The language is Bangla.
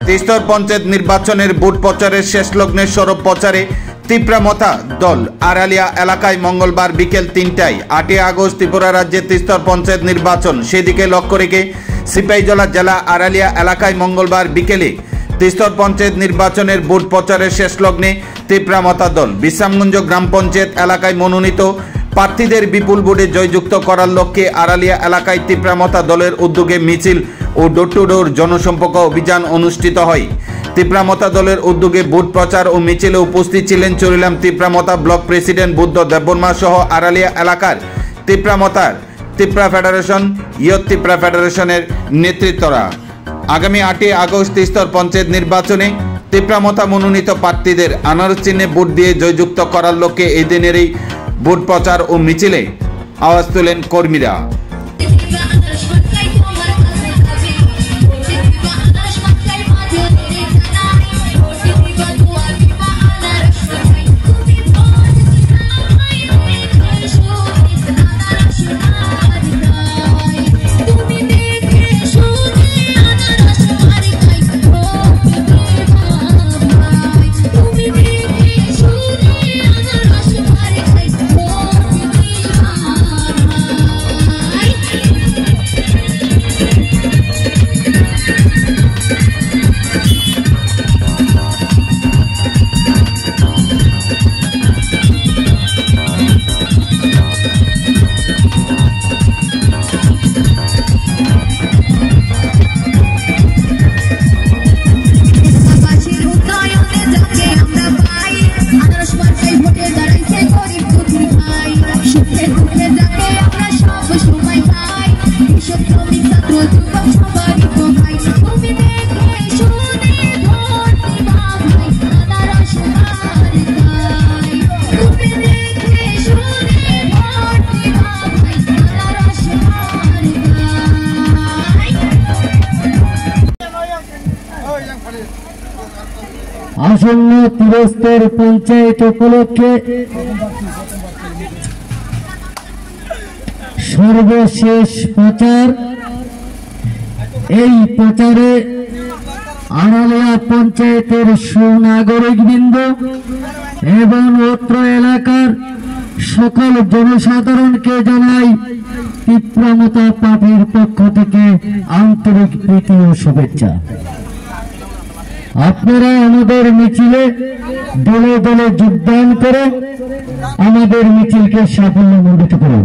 তিস্তর পঞ্চায়েত নির্বাচনের বুথ প্রচারের শেষ লগ্নে সরব প্রচারে তীব্রামতা দল আড়ালিয়া এলাকায় মঙ্গলবার বিকেল ৩টায় ৮ই আগস্ট ত্রিপুরা রাজ্যে তিস্তর পঞ্চায়েত নির্বাচন, সেদিকে লক্ষ্য রেখে সিপাহীজলা জেলা আড়ালিয়া এলাকায় মঙ্গলবার বিকেলে তিস্তর পঞ্চায়েত নির্বাচনের বুথ প্রচারের শেষ লগ্নে তীব্রামতা দল বিশ্রামগঞ্জ গ্রাম পঞ্চায়েত এলাকায় মনোনীত প্রার্থীদের বিপুল ভোটে জয়যুক্ত করার লক্ষ্যে আড়ালিয়া এলাকায় তীব্রামতা দলের উদ্যোগে মিছিল ও ডোর টু ডোর জনসম্পর্ক অভিযান অনুষ্ঠিত হয়। তীব্রামতা দলের উদ্যোগে ভোট প্রচার ও মিছিলে উপস্থিত ছিলেন চরিলাম তীব্রামতা ব্লক প্রেসিডেন্ট বুদ্ধ দেববর্মা সহ আড়ালিয়া এলাকার তীব্রা ফেডারেশন ইয়ত তীব্রা ফেডারেশনের নেতৃত্বরা। আগামী 8ই আগস্ট তিস্তর পঞ্চায়েত নির্বাচনে তীব্রামতা মনোনীত প্রার্থীদের আনারস চিহ্নে ভোট দিয়ে জয়যুক্ত করার লক্ষ্যে এই দিনের এই ভোট প্রচার ও মিছিলে আওয়াজ তোলেন কর্মীরা। আসন্ন তিরস্তর পঞ্চায়েত উপলক্ষে সর্বশেষ প্রচার। এই প্রচারে আড়ালিয়া পঞ্চায়েতের সুনাগরিকবৃন্দ এবং অত্র এলাকার সকল জনসাধারণকে জানাই তীব্রামতা পার্টির পক্ষ থেকে আন্তরিক প্রীতি ও শুভেচ্ছা। আপনারা আমাদের মিছিলে দলে দলে যোগদান করে আমাদের মিছিলকে সাফল্যমণ্ডিত করুন।